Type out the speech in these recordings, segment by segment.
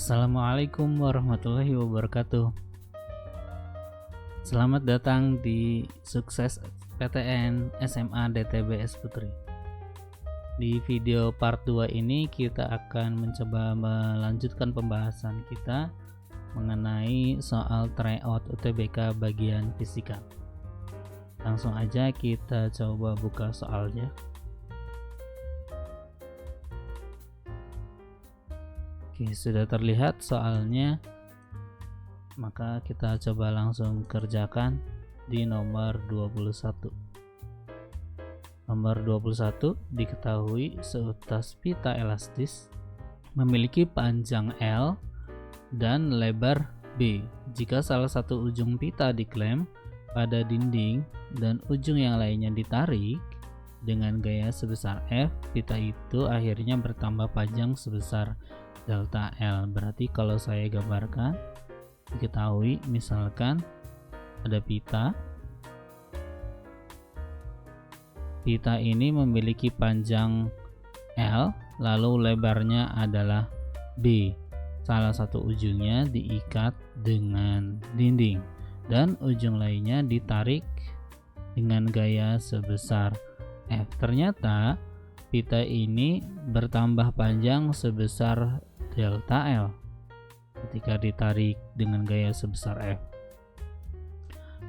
Assalamualaikum warahmatullahi wabarakatuh. Selamat datang di Sukses PTN SMA DTBS Putri. Di video part 2 ini kita akan mencoba melanjutkan pembahasan kita mengenai soal tryout UTBK bagian fisika. Langsung aja kita coba buka soalnya. Oke, sudah terlihat soalnya, maka kita coba langsung kerjakan di nomor 21. Nomor 21 diketahui seutas pita elastis memiliki panjang L dan lebar B. Jika salah satu ujung pita diklem pada dinding dan ujung yang lainnya ditarik dengan gaya sebesar F, pita itu akhirnya bertambah panjang sebesar delta L. Berarti kalau saya gambarkan, diketahui misalkan ada pita ini memiliki panjang L, lalu lebarnya adalah B. Salah satu ujungnya diikat dengan dinding dan ujung lainnya ditarik dengan gaya sebesar F. Ternyata pita ini bertambah panjang sebesar delta L ketika ditarik dengan gaya sebesar F.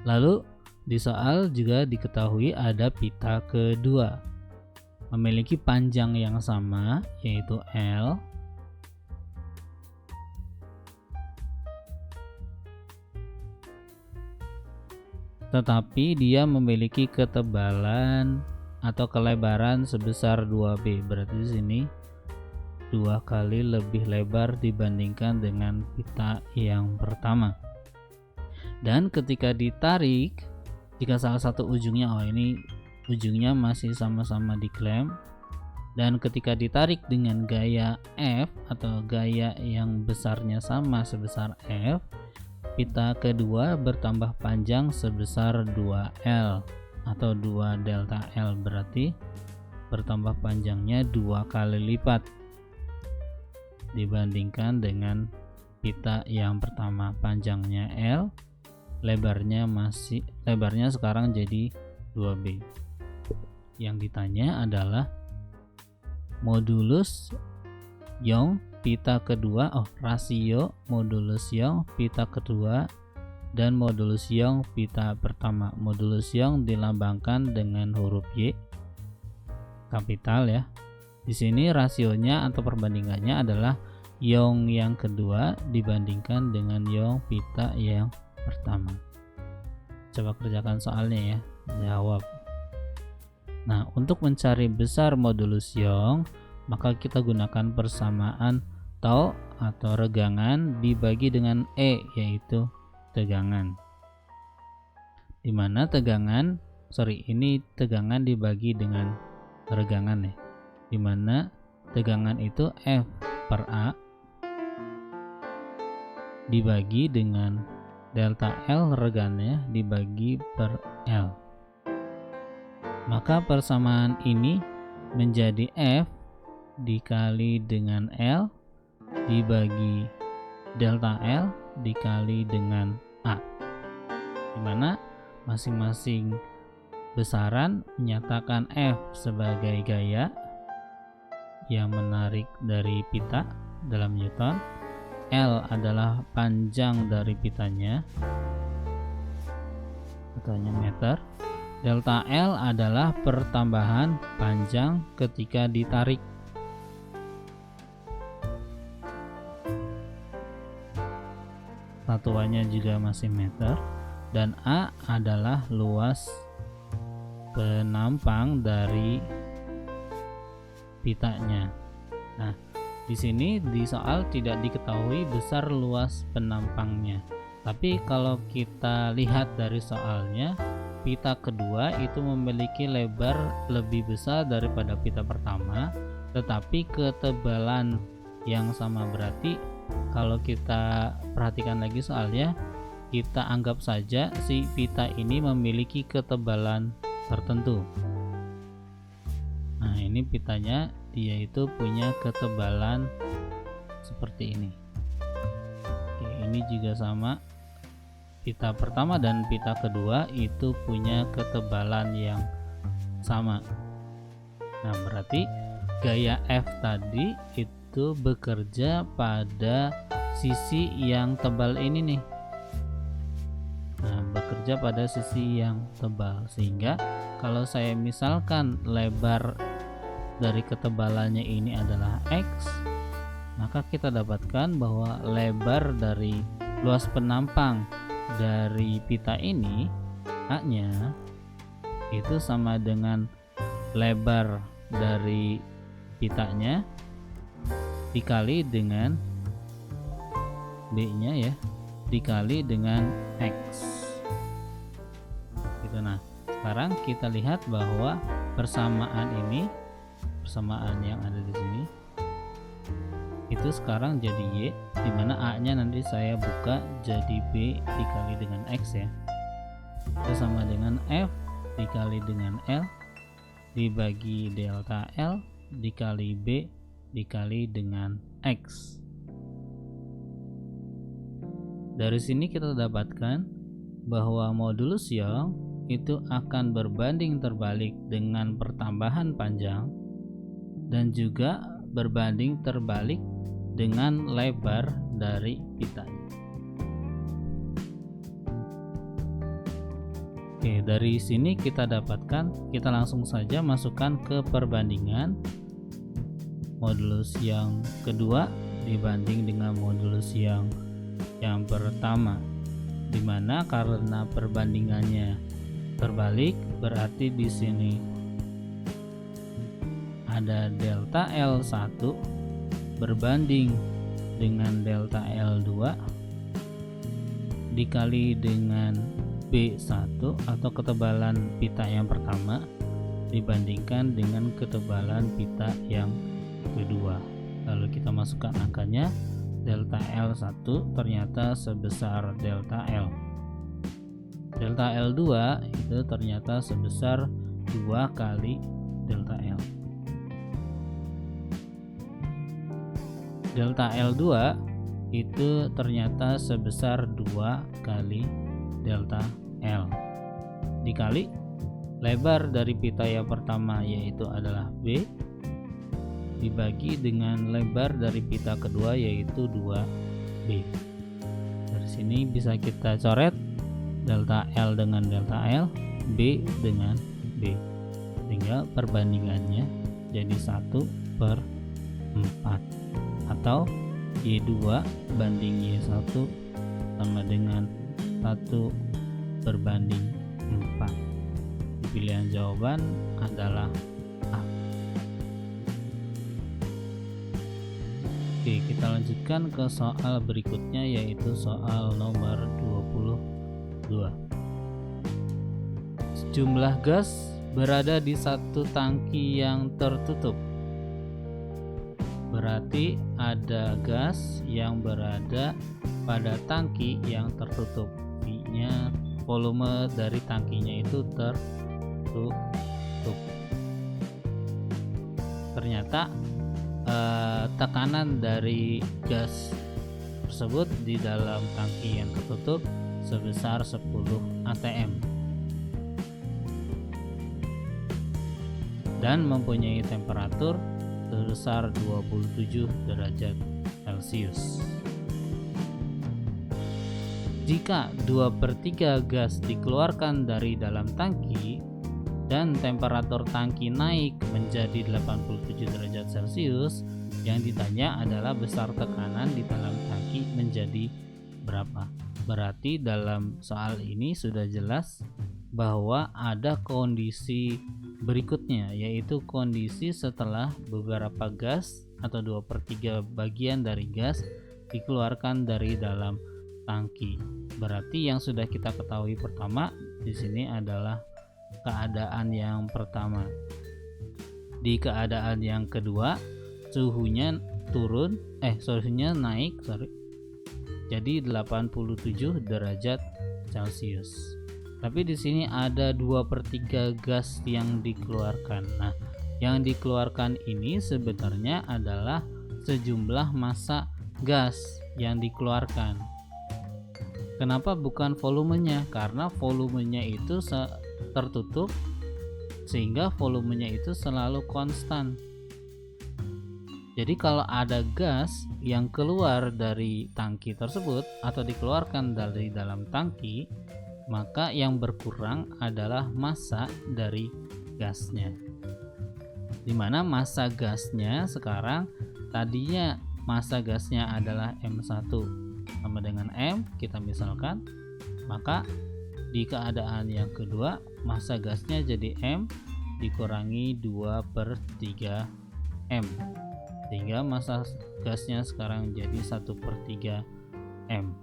Lalu di soal juga diketahui ada pita kedua memiliki panjang yang sama yaitu L, tetapi dia memiliki ketebalan atau kelebaran sebesar 2B. Berarti di sini 2 kali lebih lebar dibandingkan dengan pita yang pertama. Dan ketika ditarik, jika salah satu ujungnya, ini ujungnya masih sama-sama diklem, dan ketika ditarik dengan gaya F atau gaya yang besarnya sama sebesar F, pita kedua bertambah panjang sebesar 2L atau 2 delta L, berarti bertambah panjangnya 2 kali lipat dibandingkan dengan pita yang pertama. Panjangnya L, lebarnya sekarang jadi 2B. Yang ditanya adalah modulus Young pita kedua, rasio modulus Young pita kedua dan modulus Young pita pertama. Modulus Young dilambangkan dengan huruf Y kapital ya. Di sini rasionya atau perbandingannya adalah Young yang kedua dibandingkan dengan Young pita yang pertama. Coba kerjakan soalnya ya, jawab. Nah, untuk mencari besar modulus Young, maka kita gunakan persamaan tau atau regangan dibagi dengan E, yaitu tegangan. Dimana tegangan dibagi dengan regangan ya, dimana tegangan itu F per A dibagi dengan delta L regannya dibagi per L. Maka persamaan ini menjadi F dikali dengan L dibagi delta L dikali dengan A, dimana masing-masing besaran menyatakan F sebagai gaya yang menarik dari pita dalam Newton, L adalah panjang dari pitanya meter, delta L adalah pertambahan panjang ketika ditarik. Satuannya juga masih meter, dan A adalah luas penampang dari pitanya. Nah, di sini di soal tidak diketahui besar luas penampangnya. Tapi kalau kita lihat dari soalnya, pita kedua itu memiliki lebar lebih besar daripada pita pertama, tetapi ketebalan yang sama. Berarti kalau kita perhatikan lagi soalnya, kita anggap saja si pita ini memiliki ketebalan tertentu. Nah, ini pitanya dia itu punya ketebalan seperti ini. ini juga sama. Pita pertama dan pita kedua itu punya ketebalan yang sama. Nah, berarti gaya F tadi itu bekerja pada sisi yang tebal ini nih. Nah, bekerja pada sisi yang tebal, sehingga kalau saya misalkan lebar dari ketebalannya ini adalah X, maka kita dapatkan bahwa lebar dari luas penampang dari pita ini, A-nya itu sama dengan lebar dari pitanya dikali dengan B-nya ya, dikali dengan X gitu. Nah, sekarang kita lihat bahwa persamaan ini, persamaan yang ada di sini itu sekarang jadi Y, dimana A nya nanti saya buka jadi B dikali dengan X ya, itu sama dengan F dikali dengan L dibagi delta L dikali B dikali dengan X. Dari sini kita dapatkan bahwa modulus Young itu akan berbanding terbalik dengan pertambahan panjang dan juga berbanding terbalik dengan lebar dari pitanya. Oke, dari sini kita dapatkan, kita langsung saja masukkan ke perbandingan modulus yang kedua dibanding dengan modulus yang pertama, dimana karena perbandingannya terbalik berarti di sini ada delta L1 berbanding dengan delta L2 dikali dengan B1 atau ketebalan pita yang pertama dibandingkan dengan ketebalan pita yang kedua. Lalu kita masukkan angkanya, delta L1 ternyata sebesar delta L. Delta L2 itu ternyata sebesar 2 kali delta L. Delta L2 itu ternyata sebesar 2 kali delta L dikali lebar dari pita yang pertama yaitu adalah B dibagi dengan lebar dari pita kedua yaitu 2B. Dari sini bisa kita coret delta L dengan delta L, B dengan B, sehingga perbandingannya jadi 1/4 atau Y2 banding Y1 sama dengan 1/4. Pilihan jawaban adalah A. Oke, kita lanjutkan ke soal berikutnya, yaitu soal nomor 22. Sejumlah gas berada di satu tangki yang tertutup. Berarti ada gas yang berada pada tangki yang tertutup. V-nya, volume dari tangkinya itu tertutup. Ternyata tekanan dari gas tersebut di dalam tangki yang tertutup sebesar 10 atm dan mempunyai temperatur sebesar 27 derajat Celcius. Jika 2/3 gas dikeluarkan dari dalam tangki dan temperatur tangki naik menjadi 87 derajat Celcius, yang ditanya adalah besar tekanan di dalam tangki menjadi berapa. Berarti dalam soal ini sudah jelas bahwa ada kondisi berikutnya, yaitu kondisi setelah beberapa gas atau 2/3 bagian dari gas dikeluarkan dari dalam tangki. Berarti yang sudah kita ketahui pertama di sini adalah keadaan yang pertama. Di keadaan yang kedua suhunya naik jadi 87 derajat Celcius. Tapi di sini ada 2/3 gas yang dikeluarkan. Nah, yang dikeluarkan ini sebenarnya adalah sejumlah massa gas yang dikeluarkan. Kenapa bukan volumenya? Karena volumenya itu tertutup, sehingga volumenya itu selalu konstan. Jadi kalau ada gas yang keluar dari tangki tersebut atau dikeluarkan dari dalam tangki, maka yang berkurang adalah massa dari gasnya. Dimana massa gasnya sekarang, tadinya massa gasnya adalah M1 sama dengan M, kita misalkan, maka di keadaan yang kedua massa gasnya jadi M dikurangi 2/3 M, sehingga massa gasnya sekarang jadi 1/3 M.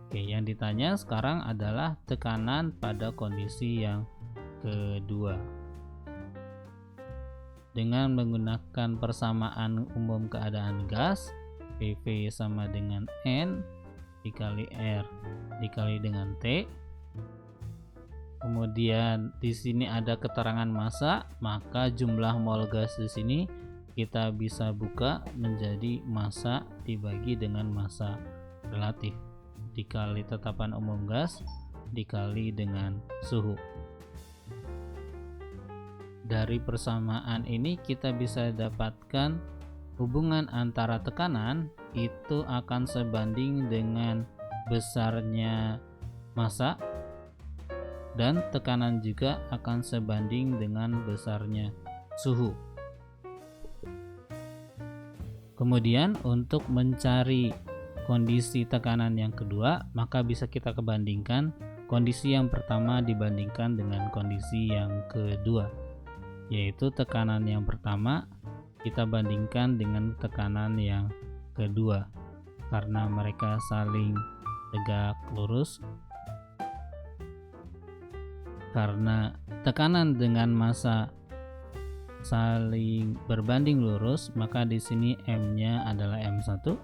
Oke, yang ditanya sekarang adalah tekanan pada kondisi yang kedua. Dengan menggunakan persamaan umum keadaan gas, PV sama dengan N dikali R dikali dengan T. Kemudian di sini ada keterangan massa, maka jumlah mol gas di sini kita bisa buka menjadi massa dibagi dengan massa relatif dikali tetapan umum gas dikali dengan suhu. Dari persamaan ini kita bisa dapatkan hubungan antara tekanan itu akan sebanding dengan besarnya massa, dan tekanan juga akan sebanding dengan besarnya suhu. Kemudian untuk mencari kondisi tekanan yang kedua, maka bisa kita kebandingkan kondisi yang pertama dibandingkan dengan kondisi yang kedua, yaitu tekanan yang pertama kita bandingkan dengan tekanan yang kedua karena mereka saling tegak lurus. Karena tekanan dengan massa saling berbanding lurus, maka di sini M-nya adalah M1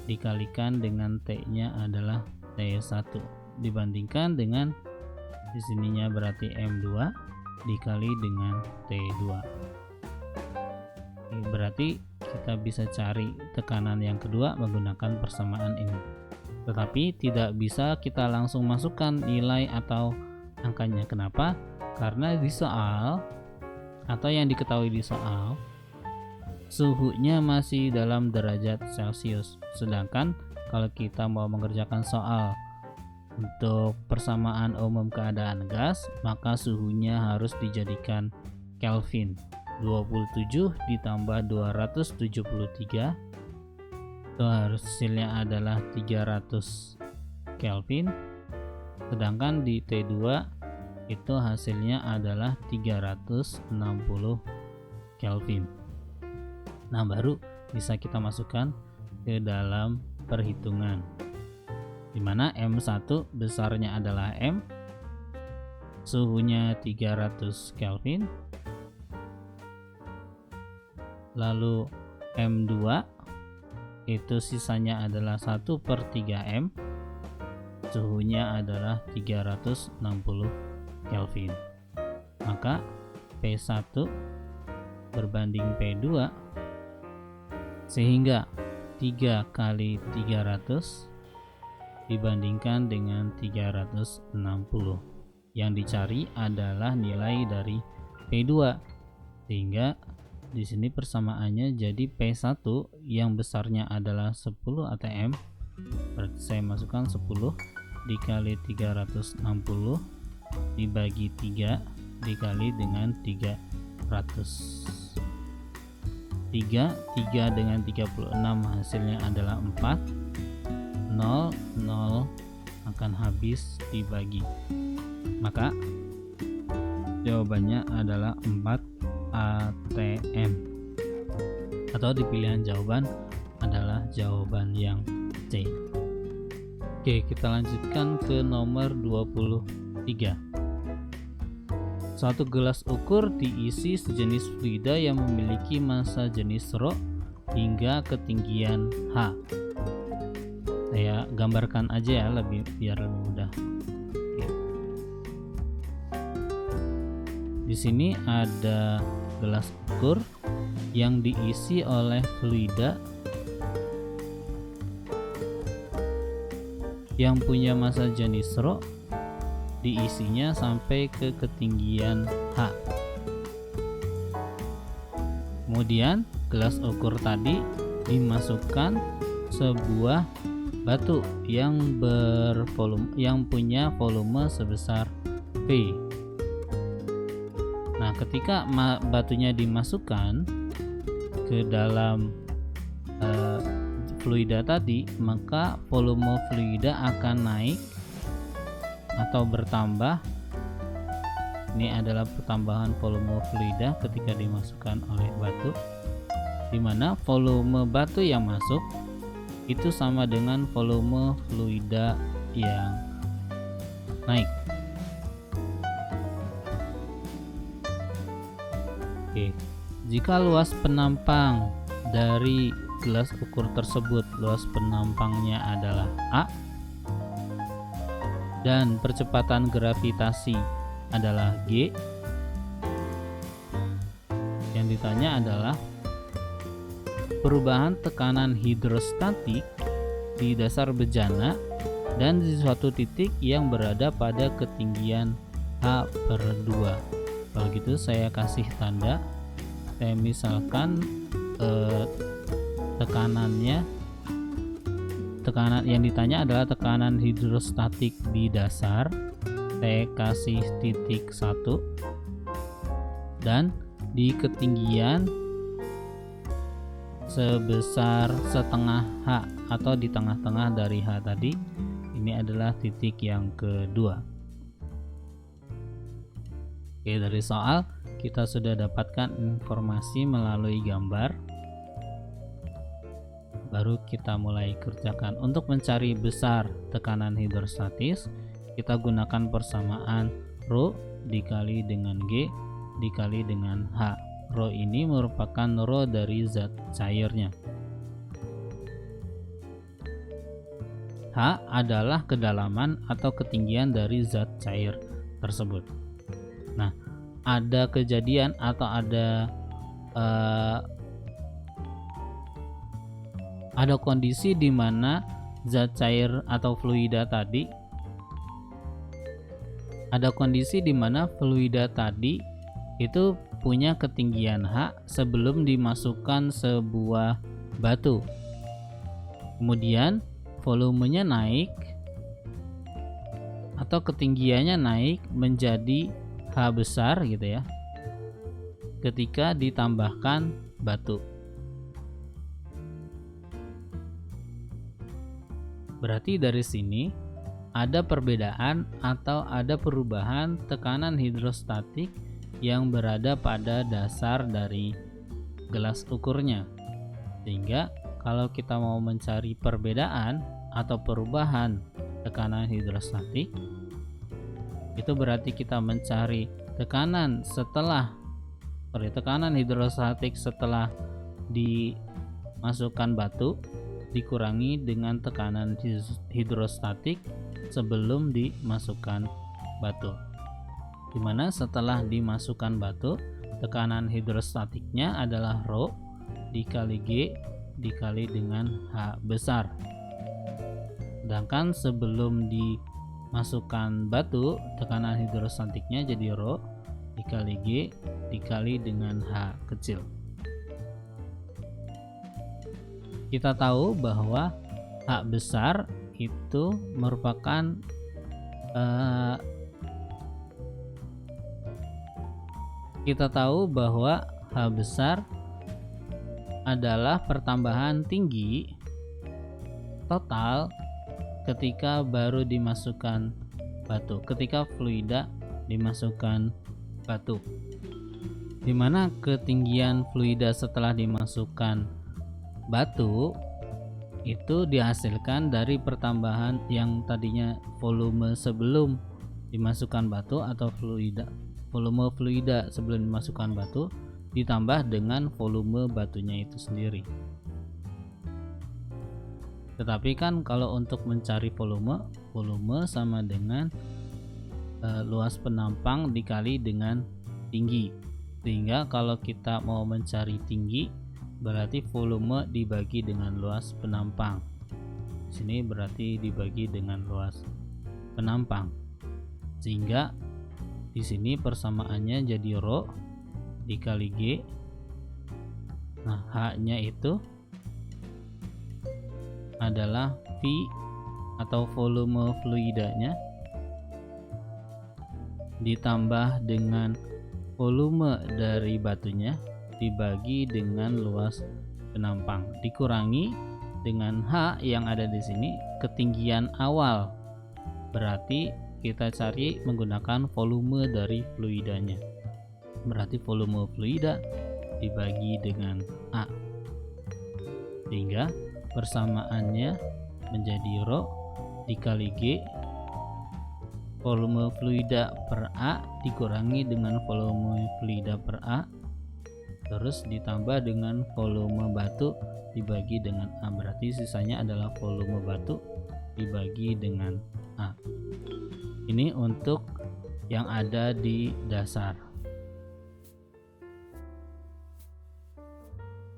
dikalikan dengan T-nya adalah T1 dibandingkan dengan di sininya berarti M2 dikali dengan T2. Berarti kita bisa cari tekanan yang kedua menggunakan persamaan ini. Tetapi tidak bisa kita langsung masukkan nilai atau angkanya. Kenapa? Karena di soal atau yang diketahui di soal, suhunya masih dalam derajat Celcius. Sedangkan kalau kita mau mengerjakan soal untuk persamaan umum keadaan gas, maka suhunya harus dijadikan Kelvin. 27 ditambah 273 itu hasilnya adalah 300 Kelvin, sedangkan di T2 itu hasilnya adalah 360 Kelvin. Nah, baru bisa kita masukkan ke dalam perhitungan, dimana M1 besarnya adalah M, suhunya 300 Kelvin, lalu M2 itu sisanya adalah 1/3 M, suhunya adalah 360 Kelvin. Maka P1 berbanding P2, sehingga 3 kali 300 dibandingkan dengan 360. Yang dicari adalah nilai dari P2, sehingga di sini persamaannya jadi P1 yang besarnya adalah 10 atm, berarti saya masukkan 10 dikali 360 dibagi 3 dikali dengan 300. 3 dengan 36 hasilnya adalah 4. 0 akan habis dibagi, maka jawabannya adalah 4 ATM, atau di pilihan jawaban adalah jawaban yang C. Oke, kita lanjutkan ke nomor 23. Suatu gelas ukur diisi sejenis fluida yang memiliki massa jenis ρ hingga ketinggian H. Saya gambarkan aja ya, biar lebih mudah. Oke. Di sini ada gelas ukur yang diisi oleh fluida yang punya massa jenis ρ diisinya sampai ke ketinggian H. Kemudian gelas ukur tadi dimasukkan sebuah batu yang punya volume sebesar V. Nah, ketika batunya dimasukkan ke dalam fluida tadi, maka volume fluida akan naik atau bertambah. Ini adalah pertambahan volume fluida ketika dimasukkan oleh batu, di mana volume batu yang masuk itu sama dengan volume fluida yang naik. Oke, jika luas penampang dari gelas ukur tersebut, luas penampangnya adalah A, dan percepatan gravitasi adalah G, yang ditanya adalah perubahan tekanan hidrostatik di dasar bejana dan di suatu titik yang berada pada ketinggian H/2. Kalau gitu saya kasih tanda, saya misalkan tekanan yang ditanya adalah tekanan hidrostatik di dasar, saya kasih titik 1, dan di ketinggian sebesar setengah H atau di tengah-tengah dari H tadi, ini adalah titik yang kedua. Oke, dari soal kita sudah dapatkan informasi melalui gambar. Baru kita mulai kerjakan. Untuk mencari besar tekanan hidrostatis, kita gunakan persamaan ρ dikali dengan G dikali dengan H. ρ ini merupakan ρ dari zat cairnya. H adalah kedalaman atau ketinggian dari zat cair tersebut. Nah, ada kejadian atau ada kondisi di mana zat cair atau fluida tadi itu punya ketinggian H sebelum dimasukkan sebuah batu. Kemudian volumenya naik atau ketinggiannya naik menjadi H besar gitu ya, ketika ditambahkan batu. Berarti dari sini ada perbedaan atau ada perubahan tekanan hidrostatik yang berada pada dasar dari gelas ukurnya. Sehingga kalau kita mau mencari perbedaan atau perubahan tekanan hidrostatik, itu berarti kita mencari tekanan hidrostatik setelah dimasukkan batu dikurangi dengan tekanan hidrostatik sebelum dimasukkan batu, dimana setelah dimasukkan batu tekanan hidrostatiknya adalah ρ dikali G dikali dengan H besar, sedangkan sebelum dimasukkan batu tekanan hidrostatiknya jadi ρ dikali G dikali dengan H kecil. Kita tahu bahwa H besar itu merupakan H besar adalah pertambahan tinggi total ketika baru dimasukkan batu, ketika fluida dimasukkan batu, dimana ketinggian fluida setelah dimasukkan batu itu dihasilkan dari pertambahan yang tadinya volume sebelum dimasukkan batu atau volume fluida sebelum dimasukkan batu ditambah dengan volume batunya itu sendiri. Tetapi kan kalau untuk mencari volume sama dengan luas penampang dikali dengan tinggi, sehingga kalau kita mau mencari tinggi berarti volume dibagi dengan luas penampang. sini berarti dibagi dengan luas penampang, sehingga di sini persamaannya jadi rho dikali G. Nah, H-nya itu adalah V atau volume fluidanya ditambah dengan volume dari batunya dibagi dengan luas penampang dikurangi dengan H yang ada di sini ketinggian awal. Berarti kita cari menggunakan volume dari fluidanya. Berarti volume fluida dibagi dengan A. Sehingga persamaannya menjadi rho dikali G volume fluida per A dikurangi dengan volume fluida per A, terus ditambah dengan volume batu dibagi dengan A. Berarti sisanya adalah volume batu dibagi dengan A. Ini untuk yang ada di dasar.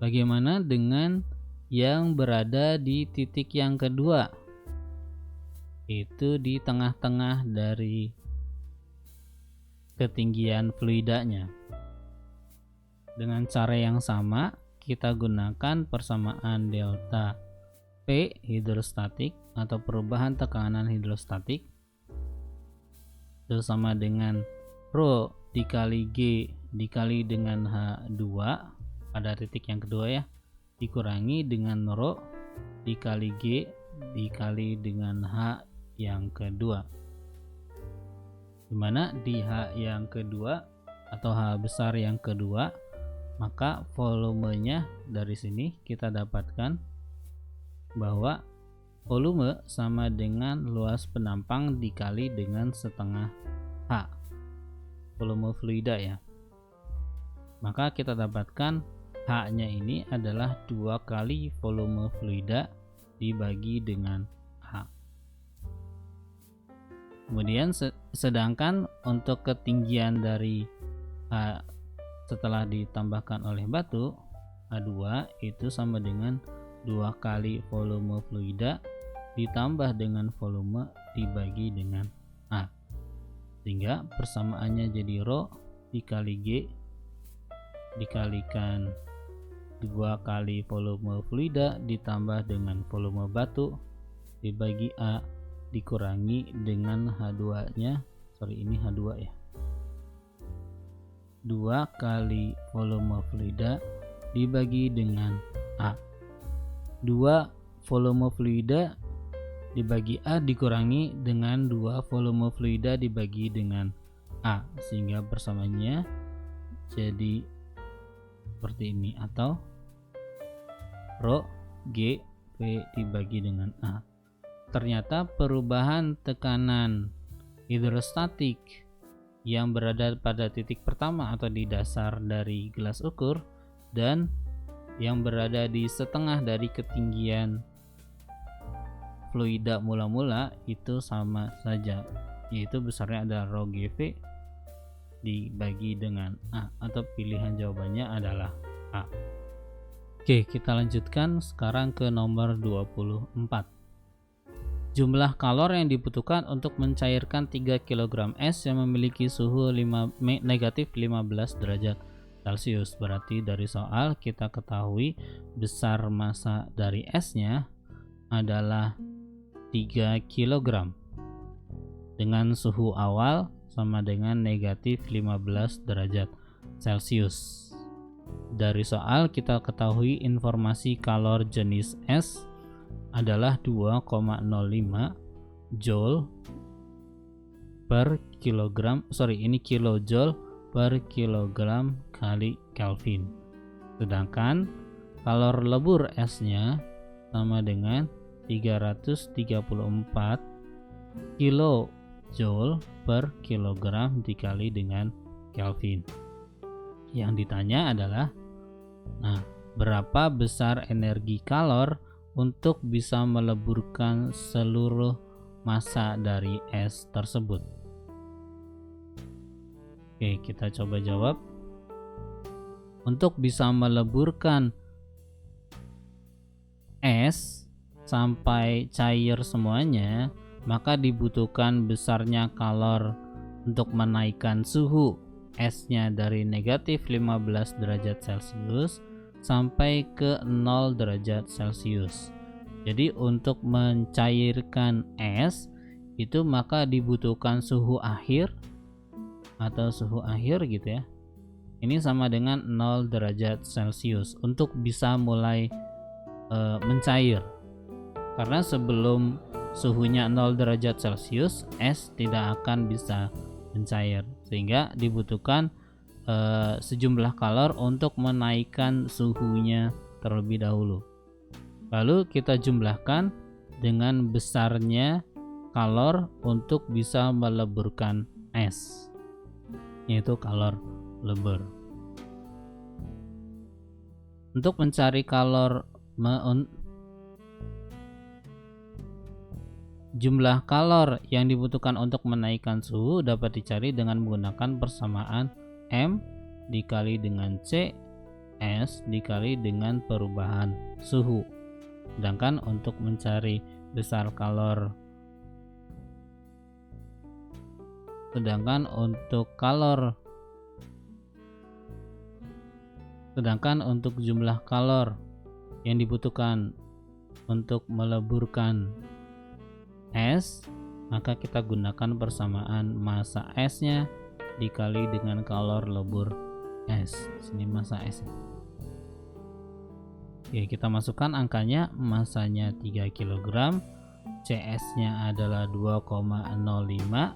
Bagaimana dengan yang berada di titik yang kedua? Itu di tengah-tengah dari ketinggian fluidanya. Dengan cara yang sama, kita gunakan persamaan delta P hidrostatik atau perubahan tekanan hidrostatik itu sama dengan rho dikali G dikali dengan H2 pada titik yang kedua ya, dikurangi dengan rho dikali G dikali dengan H yang kedua, dimana di H yang kedua atau H besar yang kedua, maka volumenya dari sini kita dapatkan bahwa volume sama dengan luas penampang dikali dengan setengah H, volume fluida ya. Maka kita dapatkan H-nya ini adalah 2 kali volume fluida dibagi dengan H. Kemudian sedangkan untuk ketinggian dari H setelah ditambahkan oleh batu, H2 itu sama dengan 2 kali volume fluida ditambah dengan volume dibagi dengan A. Sehingga persamaannya jadi rho dikali G dikalikan 2 kali volume fluida ditambah dengan volume batu dibagi A dikurangi dengan H2 nya, ini H2 ya, 2 kali volume fluida dibagi dengan A. 2 volume fluida dibagi A dikurangi dengan 2 volume fluida dibagi dengan A, sehingga persamaannya jadi seperti ini, atau rho G P dibagi dengan A. Ternyata perubahan tekanan hidrostatik yang berada pada titik pertama atau di dasar dari gelas ukur dan yang berada di setengah dari ketinggian fluida mula-mula itu sama saja, yaitu besarnya adalah rho GV dibagi dengan A, atau pilihan jawabannya adalah A. Oke, kita lanjutkan sekarang ke nomor 24. Jumlah kalor yang dibutuhkan untuk mencairkan 3 kg es yang memiliki suhu negatif 15 derajat Celcius. Berarti dari soal kita ketahui besar massa dari esnya adalah 3 kg dengan suhu awal sama dengan negatif 15 derajat Celcius. Dari soal kita ketahui informasi kalor jenis es adalah 2,05 joule per kilogram, ini kilojoule per kilogram kali Kelvin. Sedangkan kalor lebur esnya sama dengan 334 kilojoule per kilogram dikali dengan Kelvin. Yang ditanya adalah, berapa besar energi kalor untuk bisa meleburkan seluruh massa dari es tersebut? Oke, kita coba jawab. Untuk bisa meleburkan es sampai cair semuanya, maka dibutuhkan besarnya kalor untuk menaikkan suhu esnya dari negatif 15 derajat Celcius sampai ke 0 derajat Celcius. Jadi untuk mencairkan es itu maka dibutuhkan suhu akhir atau suhu akhir gitu ya. Ini sama dengan 0 derajat Celcius untuk bisa mulai mencair. Karena sebelum suhunya 0 derajat Celcius, es tidak akan bisa mencair. Sehingga dibutuhkan sejumlah kalor untuk menaikkan suhunya terlebih dahulu. Lalu kita jumlahkan dengan besarnya kalor untuk bisa meleburkan es, yaitu kalor lebur. Untuk mencari jumlah kalor yang dibutuhkan untuk menaikkan suhu dapat dicari dengan menggunakan persamaan M dikali dengan C S dikali dengan perubahan suhu. Sedangkan untuk mencari besar kalor, sedangkan untuk jumlah kalor yang dibutuhkan untuk meleburkan es, maka kita gunakan persamaan massa esnya dikali dengan kalor lebur es. Sini massa es. Oke, kita masukkan angkanya. Masanya 3 kg, CS-nya adalah 2,05.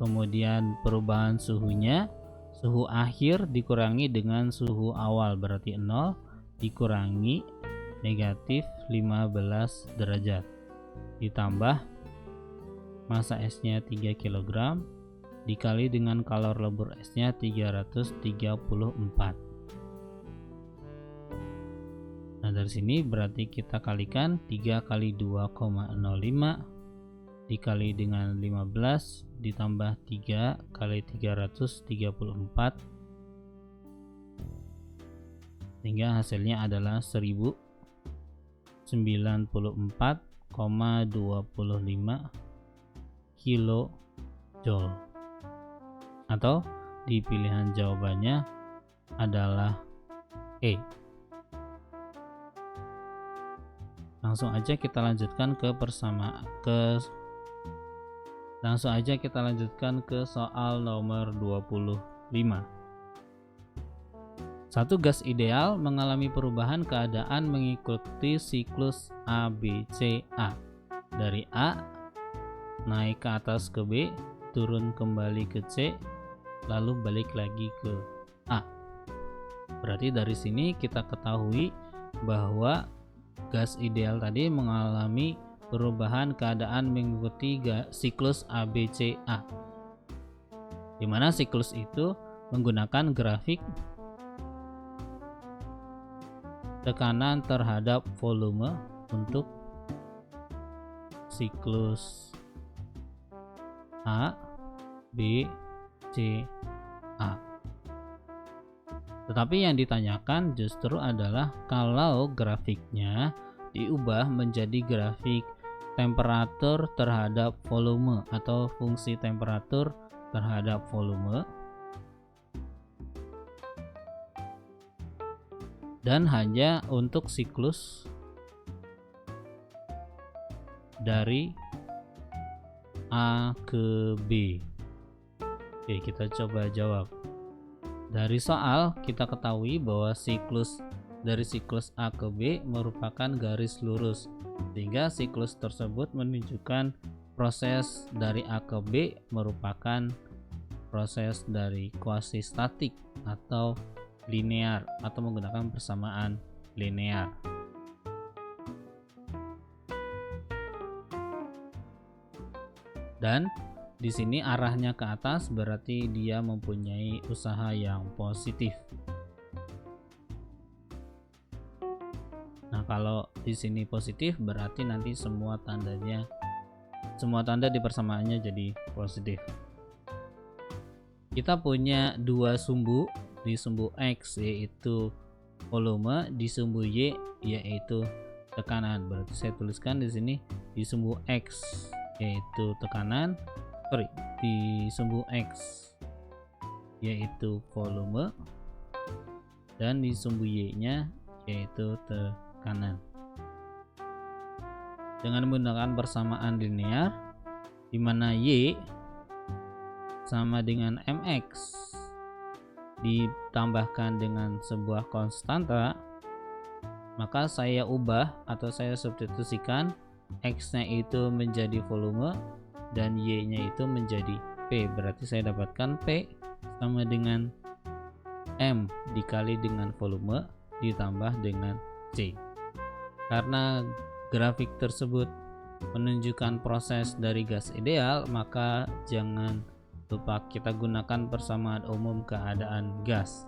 Kemudian perubahan suhunya, suhu akhir dikurangi dengan suhu awal, berarti 0 dikurangi negatif 15 derajat, ditambah massa esnya 3 kg dikali dengan kalor lebur esnya 334. Nah dari sini berarti kita kalikan 3 kali 2,05 dikali dengan 15 ditambah 3 kali 334, sehingga hasilnya adalah 1094,25 kilojoule, atau di pilihan jawabannya adalah E. Langsung aja kita lanjutkan ke soal nomor 25. Satu gas ideal mengalami perubahan keadaan mengikuti siklus ABCA. Dari A naik ke atas ke B, turun kembali ke C, lalu balik lagi ke A. Berarti dari sini kita ketahui bahwa gas ideal tadi mengalami perubahan keadaan mengikuti siklus ABCA, di mana siklus itu menggunakan grafik tekanan terhadap volume untuk siklus A, B, C, A. Tetapi yang ditanyakan justru adalah kalau grafiknya diubah menjadi grafik temperatur terhadap volume atau fungsi temperatur terhadap volume, dan hanya untuk siklus dari A ke B. Oke, kita coba jawab. Dari soal kita ketahui bahwa dari siklus A ke B merupakan garis lurus, sehingga siklus tersebut menunjukkan proses dari A ke B merupakan proses dari kuasi statik atau linear, atau menggunakan persamaan linear. Dan di sini arahnya ke atas, berarti dia mempunyai usaha yang positif. Nah, kalau di sini positif berarti nanti semua tanda di persamaannya jadi positif. Kita punya dua sumbu, di sumbu X yaitu volume, di sumbu Y yaitu tekanan. Berarti saya tuliskan di sini di sumbu X yaitu tekanan, di sumbu X yaitu volume, dan di sumbu Y-nya yaitu tekanan. Dengan menggunakan persamaan linear di mana Y sama dengan mx ditambahkan dengan sebuah konstanta, maka saya ubah atau saya substitusikan X-nya itu menjadi volume dan Y-nya itu menjadi P. Berarti saya dapatkan P sama dengan M dikali dengan volume ditambah dengan C. Karena grafik tersebut menunjukkan proses dari gas ideal, maka jangan lupa kita gunakan persamaan umum keadaan gas,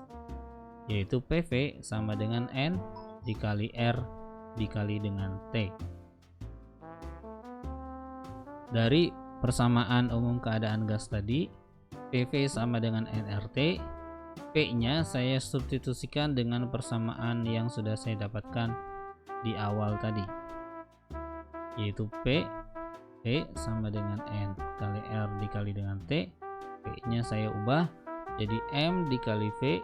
yaitu PV sama dengan N dikali R dikali dengan T. Dari persamaan umum keadaan gas tadi, PV sama dengan nRT, P-nya saya substitusikan dengan persamaan yang sudah saya dapatkan di awal tadi, yaitu P sama dengan N kali R dikali dengan T. P-nya saya ubah jadi M dikali V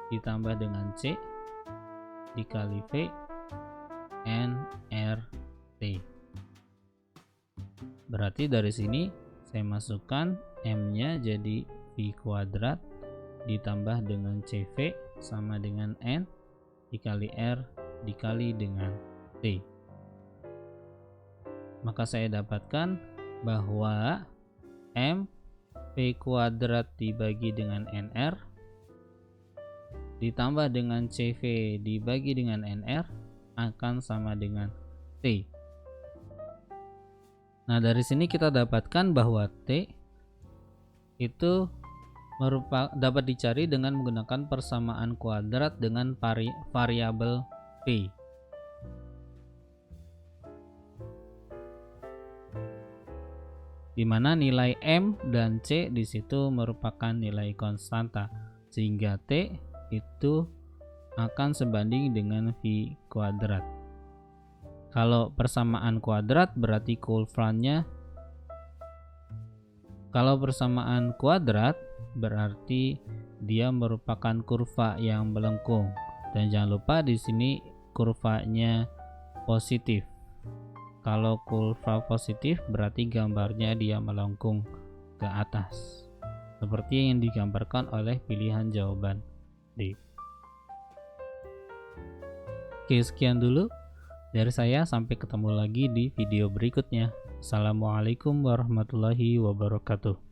ditambah dengan C dikali V nRT. Berarti dari sini saya masukkan M-nya jadi V kuadrat ditambah dengan CV sama dengan N dikali R dikali dengan T. Maka saya dapatkan bahwa M V kuadrat dibagi dengan NR ditambah dengan CV dibagi dengan NR akan sama dengan T. Nah, dari sini kita dapatkan bahwa T itu dapat dicari dengan menggunakan persamaan kuadrat dengan variabel P. Di mana nilai M dan C di situ merupakan nilai konstanta, sehingga T itu akan sebanding dengan V kuadrat. Kalau persamaan kuadrat berarti coulomb-nya, kalau persamaan kuadrat berarti dia merupakan kurva yang melengkung, dan jangan lupa di sini kurvanya positif. Kalau kurva positif berarti gambarnya dia melengkung ke atas, seperti yang digambarkan oleh pilihan jawaban D. Oke, sekian dulu dari saya, sampai ketemu lagi di video berikutnya. Assalamualaikum warahmatullahi wabarakatuh.